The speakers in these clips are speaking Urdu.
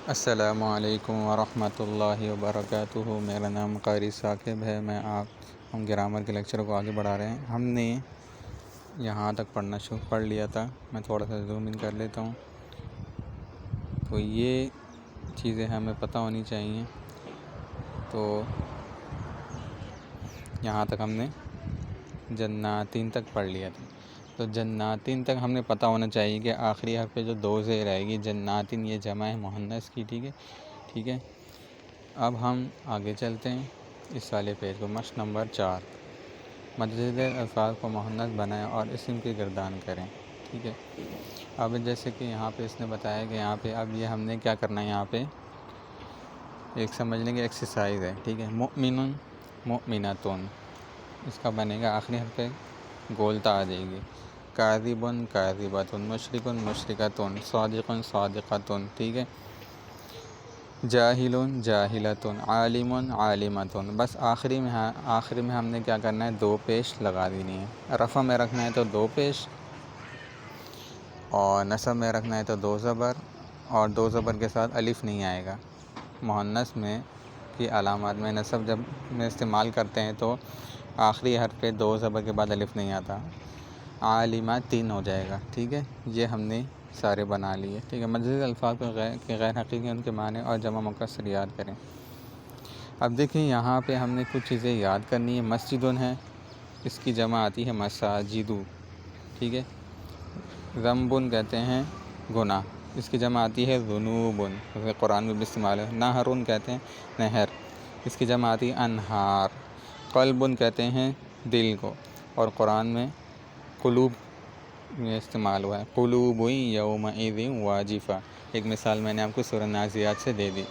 السلام علیکم ورحمۃ اللہ وبرکاتہ۔ میرا نام قاری ثاقب ہے۔ ہم گرامر کے لیکچر کو آگے بڑھا رہے ہیں۔ ہم نے یہاں تک پڑھ لیا تھا۔ میں تھوڑا سا زوم ان کر لیتا ہوں۔ تو یہ چیزیں ہمیں پتہ ہونی چاہیے۔ تو یہاں تک ہم نے جناتین تک پڑھ لیا تھا۔ تو جناتین تک ہم نے پتہ ہونا چاہیے کہ آخری حرف پہ جو دو زیر آئے گی، جناتین یہ جمع ہے مؤنث کی، ٹھیک ہے۔ اب ہم آگے چلتے ہیں اس والے پیج کو، مشق نمبر 4، متجدد الفاظ کو مؤنث بنائیں اور اسم کی گردان کریں، ٹھیک ہے۔ اب جیسے کہ یہاں پہ اس نے بتایا کہ یہاں پہ اب یہ ہم نے کیا کرنا ہے، یہاں پہ ایک سمجھ لیں کہ ایکسرسائز ہے، ٹھیک ہے۔ مؤمن مؤمناتون، اس کا بنے گا آخری حرف پہ گولتا آ جائے گی۔ کاذبن کاذباتن، مشرکن مشرکاتن، صادقن صادقاتن، ٹھیک ہے۔ جاہلن جاہلاتن، عالمن عالماتن، بس آخری میں ہم نے کیا کرنا ہے، دو پیش لگا دینی ہے۔ رفع میں رکھنا ہے تو دو پیش، اور نصب میں رکھنا ہے تو دو زبر، اور دو زبر کے ساتھ الف نہیں آئے گا۔ مؤنث میں کی علامات میں نصب جب میں استعمال کرتے ہیں تو آخری حرف پہ دو زبر کے بعد الف نہیں آتا۔ عالمات 3 ہو جائے گا، ٹھیک ہے۔ یہ ہم نے سارے بنا لیے، ٹھیک ہے۔ متجدد الفاظ کو غیر حقیقی ان کے معنی اور جمع مکسر یاد کریں۔ اب دیکھیں یہاں پہ ہم نے کچھ چیزیں یاد کرنی ہے۔ مسجدن ہے، اس کی جمع آتی ہے مساجدو، ٹھیک ہے۔ ذنبن کہتے ہیں گناہ، اس کی جمع آتی ہے ذنوبن، جیسے قرآن میں بھی استعمال ہے۔ نہرن کہتے ہیں نہر، اس کی جمع آتی ہے انہار۔ قلبن کہتے ہیں دل کو، اور قرآن میں قلوب میں استعمال ہوا ہے، قلوب یومئذ واجفہ۔ ایک مثال میں نے آپ کو سورہ نازعات سے دے دی،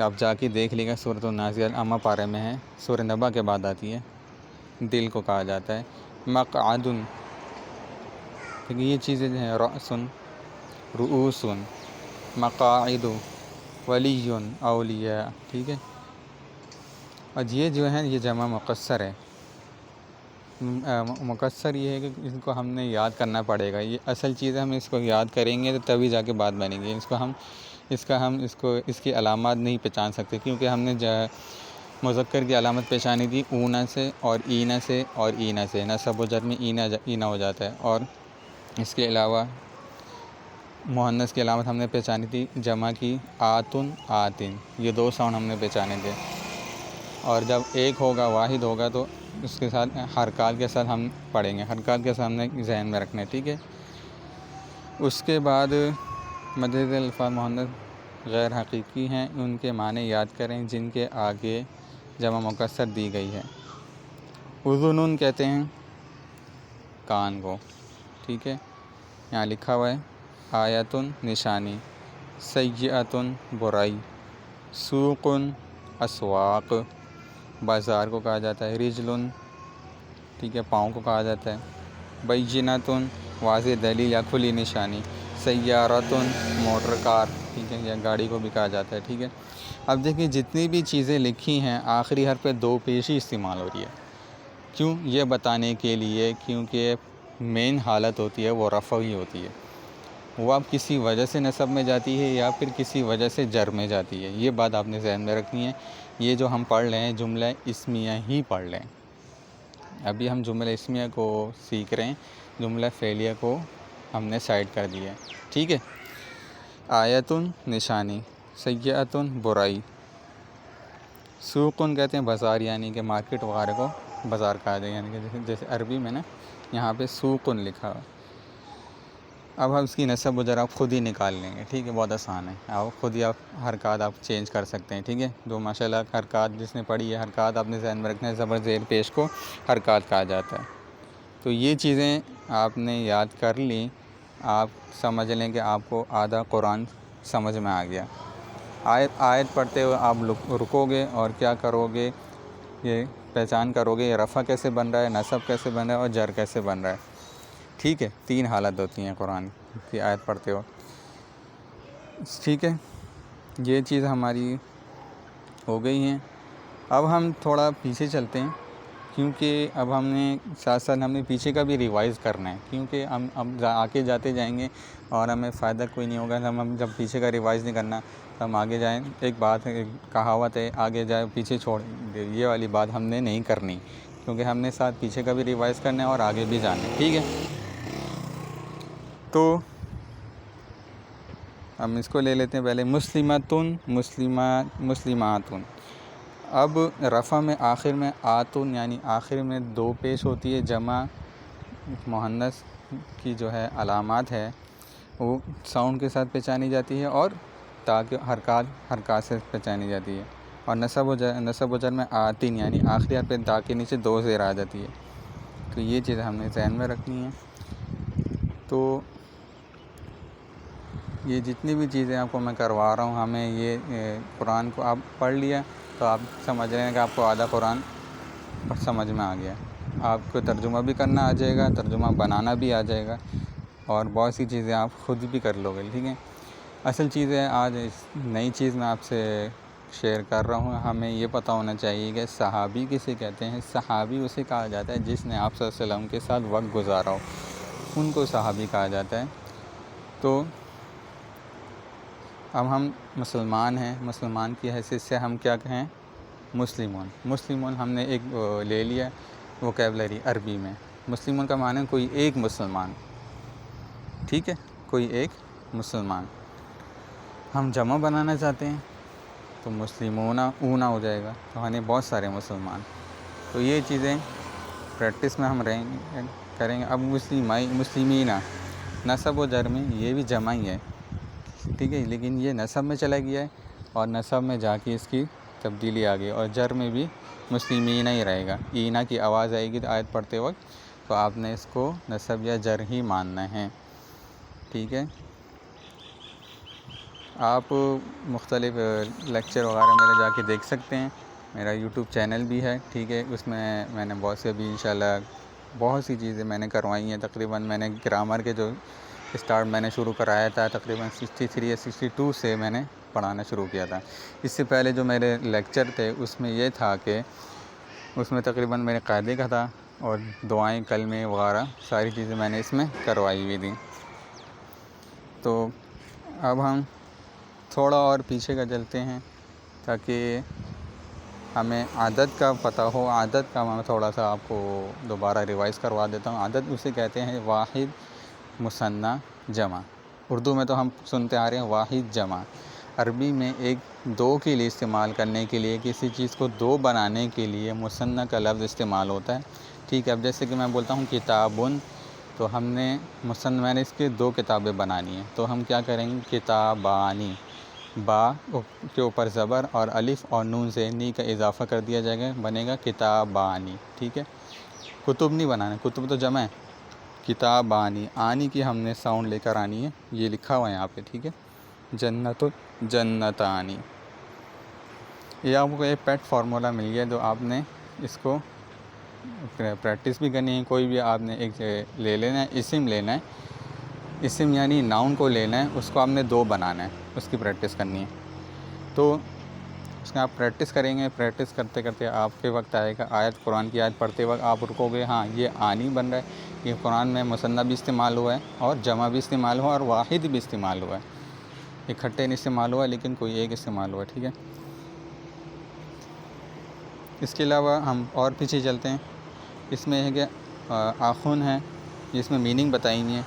آپ جا کے دیکھ لیے گا۔ سورۃ النازعات امّا پارے میں ہے، سورہ نبا کے بعد آتی ہے۔ دل کو کہا جاتا ہے مقعدن، کیونکہ یہ چیزیں جو ہیں رأسن رؤوسن مقاعد ولی اولیاء، ٹھیک ہے۔ اور یہ جو ہے یہ جمع مکسر ہے۔ مکسر یہ ہے کہ اس کو ہم نے یاد کرنا پڑے گا۔ یہ اصل چیز ہے، ہم اس کو یاد کریں گے تو تبھی جا کے بات بنے گی۔ اس کی علامات نہیں پہچان سکتے، کیونکہ ہم نے مذکر کی علامت پہچانی تھی اونا سے اور اینا سے اور اینا سے، نصب و جر میں اینا ہو جاتا ہے۔ اور اس کے علاوہ مؤنث کی علامت ہم نے پہچانی تھی جمع کی آتن آتن، یہ دو ساؤنڈ ہم نے پہچانے تھے۔ اور جب ایک ہوگا واحد ہوگا تو اس کے ساتھ حرکات کے ساتھ ہم پڑھیں گے، حرکات کے سامنے ذہن میں رکھنے، ٹھیک ہے۔ اس کے بعد متجدد الفاظ مؤنث غیر حقیقی ہیں، ان کے معنی یاد کریں جن کے آگے جمع مکسر دی گئی ہے۔ اذنن کہتے ہیں کان کو، ٹھیک ہے، یہاں لکھا ہوا ہے۔ آیتن نشانی، سیئتن برائی، سوقن اسواق، بازار کو کہا جاتا ہے۔ رجلن، ٹھیک ہے، پاؤں کو کہا جاتا ہے۔ بینۃن واضح دلیل یا کھلی نشانی۔ سیارۃن موٹر کار، ٹھیک ہے، یا گاڑی کو بھی کہا جاتا ہے، ٹھیک ہے۔ اب دیکھیں جتنی بھی چیزیں لکھی ہیں آخری حرف پہ دو پیش ہی استعمال ہو رہی ہے، کیوں؟ یہ بتانے کے لیے کیونکہ مین حالت ہوتی ہے وہ رفع ہی ہوتی ہے، وہ اب کسی وجہ سے نصب میں جاتی ہے یا پھر کسی وجہ سے جر میں جاتی ہے۔ یہ بات آپ نے ذہن میں رکھنی ہے۔ یہ جو ہم پڑھ رہے ہیں جملہ اسمیہ ہی پڑھ رہے ہیں، ابھی ہم جملہ اسمیہ کو سیکھ رہے ہیں، جملہ فعلیہ کو ہم نے سائڈ کر دیا ہے، ٹھیک ہے۔ آیتن نشانی، سیئتن برائی، سوقن کہتے ہیں بازار، یعنی کہ مارکیٹ وغیرہ کو بازار کہا جائے، یعنی کہ جیسے عربی میں نا یہاں پہ سوقن لکھا ہوا۔ اب ہم اس کی نصب و جر آپ خود ہی نکال لیں گے، ٹھیک ہے، بہت آسان ہے، خود ہی حرکات آپ چینج کر سکتے ہیں، ٹھیک ہے۔ جو ماشاءاللہ حرکات جس نے پڑھی ہے، حرکات آپ نے ذہن میں رکھنا ہے، زبر زیر پیش کو حرکات کہا جاتا ہے۔ تو یہ چیزیں آپ نے یاد کر لیں، آپ سمجھ لیں کہ آپ کو آدھا قرآن سمجھ میں آ گیا۔ آیت پڑھتے ہوئے آپ رکو گے اور کیا کرو گے، یہ پہچان کرو گے یہ رفع کیسے بن رہا ہے، نصب کیسے بن رہا ہے اور جر کیسے بن رہا ہے، ٹھیک ہے۔ 3 حالت ہوتی ہیں قرآن کی آیت پڑھتے ہو، ٹھیک ہے۔ یہ چیز ہماری ہو گئی ہیں۔ اب ہم تھوڑا پیچھے چلتے ہیں، کیونکہ اب ہم نے ساتھ ساتھ ہم نے پیچھے کا بھی ریوائز کرنا ہے، کیونکہ ہم اب آگے جاتے جائیں گے اور ہمیں فائدہ کوئی نہیں ہوگا۔ ہم جب پیچھے کا ریوائز نہیں کرنا تو ہم آگے جائیں، ایک بات ہے، ایک کہاوت ہے، آگے جائے پیچھے چھوڑ دے، یہ والی بات ہم نے نہیں کرنی، کیونکہ ہم نے ساتھ پیچھے کا بھی ریوائز کرنا ہے اور آگے بھی جانا ہے، ٹھیک ہے۔ تو ہم اس کو لے لیتے ہیں پہلے مسلمتن، مسلماتن۔ اب رفع میں آخر میں آتن یعنی آخر میں دو پیش ہوتی ہے، جمع مؤنث کی جو ہے علامات ہے وہ ساؤنڈ کے ساتھ پہچانی جاتی ہے اور تا کے حرکات سے پہچانی جاتی ہے، اور نصب و جر میں آتن یعنی آخری حرف پہ تا کے نیچے دو زیر آ جاتی ہے۔ تو یہ چیزیں ہم نے ذہن میں رکھنی ہیں۔ تو یہ جتنی بھی چیزیں آپ کو میں کروا رہا ہوں، ہمیں یہ قرآن کو آپ پڑھ لیا تو آپ سمجھ رہے ہیں کہ آپ کو آدھا قرآن سمجھ میں آ گیا، آپ کو ترجمہ بھی کرنا آ جائے گا، ترجمہ بنانا بھی آ جائے گا، اور بہت سی چیزیں آپ خود بھی کر لو گے، ٹھیک ہے۔ اصل چیز ہے، آج نئی چیز میں آپ سے شیئر کر رہا ہوں۔ ہمیں یہ پتہ ہونا چاہیے کہ صحابی کسے کہتے ہیں۔ صحابی اسے کہا جاتا ہے جس نے آپ صلی اللہ علیہ وسلم کے ساتھ وقت گزارا ہو، ان کو صحابی کہا جاتا ہے۔ تو اب ہم مسلمان ہیں، مسلمان کی حیثیت سے ہم کیا کہیں؟ مسلمون ہم نے ایک لے لیا ووکیبلری عربی میں۔ مسلمون کا معنی ہے کوئی ایک مسلمان، ٹھیک ہے، کوئی ایک مسلمان۔ ہم جمع بنانا چاہتے ہیں تو مسلمون اونا ہو جائے گا، تو ہمیں بہت سارے مسلمان۔ تو یہ چیزیں پریکٹس میں ہم کریں گے۔ اب مسلمین نصب و جر میں یہ بھی جمع ہی ہے، ٹھیک ہے، لیکن یہ نصب میں چلا گیا ہے اور نصب میں جا کے اس کی تبدیلی آ گئی، اور جر میں بھی مسلمین ہی رہے گا۔ اینا کی آواز آئے گی آیت پڑھتے وقت تو آپ نے اس کو نصب یا جر ہی ماننا ہے، ٹھیک ہے۔ آپ مختلف لیکچر وغیرہ میرے جا کے دیکھ سکتے ہیں، میرا یوٹیوب چینل بھی ہے، ٹھیک ہے، اس میں نے بہت سے ابھی انشاءاللہ بہت سی چیزیں میں نے کروائی ہیں۔ تقریباً میں نے گرامر کے جو اسٹارٹ میں نے شروع کرایا تھا تقریباً 63 یا 62 سے میں نے پڑھانا شروع کیا تھا۔ اس سے پہلے جو میرے لیکچر تھے اس میں یہ تھا کہ اس میں تقریباً میرے قاعدے کا تھا، اور دعائیں کلمے وغیرہ ساری چیزیں میں نے اس میں کروائی ہوئی تھیں۔ تو اب ہم تھوڑا اور پیچھے کا چلتے ہیں تاکہ ہمیں عدد کا پتہ ہو۔ عدد کا میں تھوڑا سا آپ کو دوبارہ ریوائز کروا دیتا ہوں۔ عدد اسے کہتے ہیں واحد، مثنیٰ، جمع۔ اردو میں تو ہم سنتے آ رہے ہیں واحد، جمع۔ عربی میں ایک دو کے لیے استعمال کرنے کے لیے، کسی چیز کو دو بنانے کے لیے مثنیٰ کا لفظ استعمال ہوتا ہے، ٹھیک ہے۔ اب جیسے کہ میں بولتا ہوں کتابن، تو ہم نے میں نے اس کے دو کتابیں بنانی ہیں، تو ہم کیا کریں گے؟ کتابانی، با کے اوپر زبر اور الف اور نون سے نی کا اضافہ کر دیا جائے گا، بنے گا کتابانی، ٹھیک ہے۔ کتب نہیں بنانا، کتب تو جمع ہے، کتابانی، آنی کی ہم نے ساؤنڈ لے کر آنی ہے، یہ لکھا ہوا ہے یہاں پہ، ٹھیک ہے۔ جنت جنتانی، یہ آپ کو ایک پیٹ فارمولہ مل گیا، جو آپ نے اس کو پریکٹس بھی کرنی ہے۔ کوئی بھی آپ نے ایک لے لینا ہے، اسم لینا ہے، اسم یعنی ناؤن کو لینا ہے، اس کو آپ نے دو بنانا ہے، اس کی پریکٹس کرنی ہے۔ تو اس میں آپ پریکٹس کریں گے، پریکٹس کرتے کرتے آپ کے وقت آئے گا آیت، قرآن کی آیت پڑھتے وقت آپ رکو گے، ہاں یہ آنی بن رہا ہے، یہ قرآن میں مثنیٰ بھی استعمال ہوا ہے اور جمع بھی استعمال ہوا ہے اور واحد بھی استعمال ہوا ہے، اکٹھے نہیں استعمال ہوا لیکن کوئی ایک استعمال ہوا ہے، ٹھیک ہے۔ اس کے علاوہ ہم اور پیچھے چلتے ہیں، اس میں ہے کہ آخن ہے، اس میں میننگ بتائی ہوئی ہے۔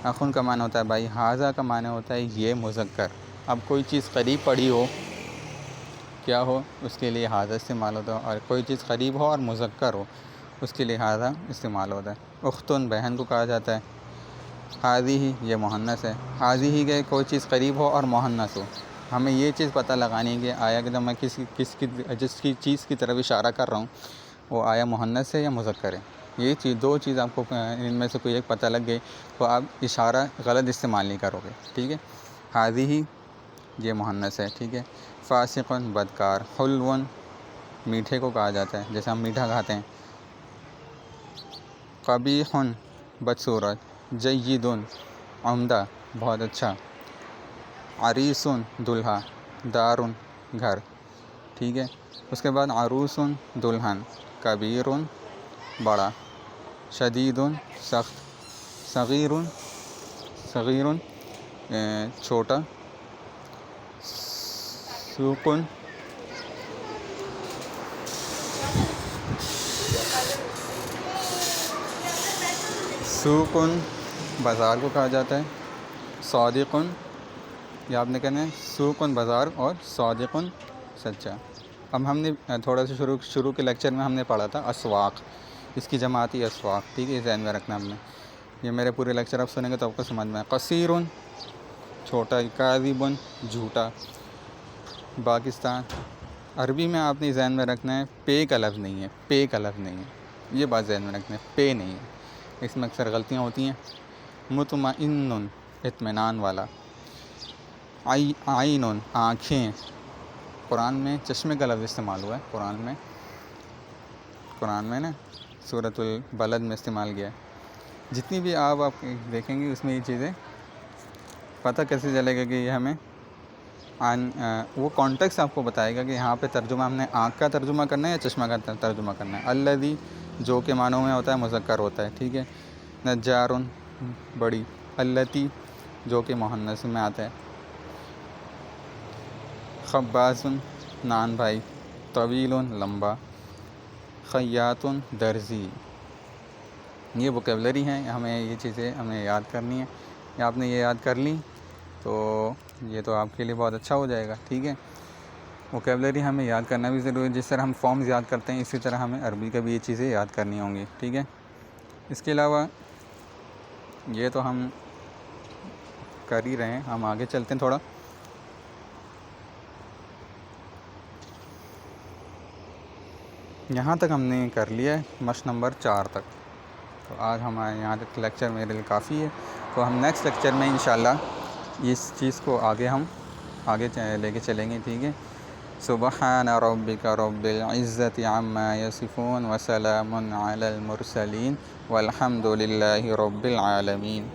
آخن کا معنی ہوتا ہے بھائی، حاذا کا معنی ہوتا ہے یہ مذکر۔ اب کوئی چیز قریب پڑھی ہو، کیا ہو، اس کے لیے حاذا استعمال ہوتا ہے، اور کوئی چیز قریب ہو اور مذکر ہو اس کے لیے حاذا استعمال ہوتا ہے۔ اختن بہن کو کہا جاتا ہے۔ حاذیہ یہ مؤنث ہے۔ حاذیہ کہ کوئی چیز قریب ہو اور مؤنث ہو، ہمیں یہ چیز پتہ لگانی ہے کہ آیا کہ جب میں جس کی چیز کی طرف اشارہ کر رہا ہوں وہ آیا مؤنث ہے یا مذکر ہے۔ یہ چیز دو چیز آپ کو ان میں سے کوئی ایک پتہ لگ گئی تو آپ اشارہ غلط استعمال نہیں کرو گے، ٹھیک ہے۔ حاذیہ یہ مؤنث ہے، ٹھیک ہے۔ فاسقن بدکار۔ حلون میٹھے کو کہا جاتا ہے، جیسے ہم میٹھا کھاتے ہیں۔ قبیحٌ بدصورت۔ جیدٌ عمدہ، بہت اچھا۔ عریسٌ دلہا۔ دارٌ گھر، ٹھیک ہے۔ اس کے بعد عروسٌ دلہن۔ کبیرٌ بڑا، شدید سخت، صغیر صغیر چھوٹا، سوق سوق بازار کو کہا جاتا ہے، صادق یہ آپ نے کہنا ہے سوق بازار اور صادق سچا۔ اب ہم نے تھوڑا سا شروع کے لیکچر میں ہم نے پڑھا تھا اسواق، اس کی جماعتی اسواق، ٹھیک ہے، ذہن میں رکھنا ہم نے، یہ میرے پورے لیکچر آپ سنیں گے تو آپ کو سمجھ میں آئے۔ قصیر چھوٹا، کاذب جھوٹا، پاکستان۔ عربی میں آپ نے ذہن میں رکھنا ہے پے کا لفظ نہیں ہے، پے کا لفظ نہیں ہے، یہ بات ذہن میں رکھنا ہے، پے نہیں ہے، اس میں اکثر غلطیاں ہوتی ہیں۔ مطمئن اطمینان والا، عین آنکھیں، قرآن میں چشمے کا لفظ استعمال ہوا ہے، قرآن میں نا سورۃ البلد میں استعمال کیا ہے۔ جتنی بھی آپ دیکھیں گے اس میں یہ چیزیں پتہ کیسے چلے گا کہ یہ ہمیں وہ کانٹیکس آپ کو بتائے گا کہ یہاں پہ ترجمہ ہم نے آنکھ کا ترجمہ کرنا ہے یا چشمہ کا ترجمہ کرنا ہے۔ الذی جو کے معنوں میں ہوتا ہے مذکر ہوتا ہے، ٹھیک ہے۔ نجار بڑی، التی جو کہ مؤنث میں آتا ہے۔ خباز نان بھائی، طویل لمبا، خیاط درزی۔ یہ ووکیبلری ہیں، ہمیں یہ چیزیں ہمیں یاد کرنی ہے، یا آپ نے یہ یاد کر لی تو یہ تو آپ کے لیے بہت اچھا ہو جائے گا، ٹھیک ہے۔ ووکیبلری ہمیں یاد کرنا بھی ضروری ہے، جس طرح ہم فارمز یاد کرتے ہیں اسی طرح ہمیں عربی کا بھی یہ چیزیں یاد کرنی ہوں گی، ٹھیک ہے۔ اس کے علاوہ یہ تو ہم کر ہی رہے ہیں، ہم آگے چلتے ہیں تھوڑا۔ یہاں تک ہم نے کر لیا ہے مشق نمبر 4 تک، تو آج ہمارے یہاں تک لیکچر میرے لیے کافی ہے، تو ہم نیکسٹ لیکچر میں انشاءاللہ اس چیز کو ہم آگے لے کے چلیں گے، ٹھیک ہے۔ سبحان ربک رب العزت عما یصفون وسلام علی المرسلین والحمد للہ رب العالمین۔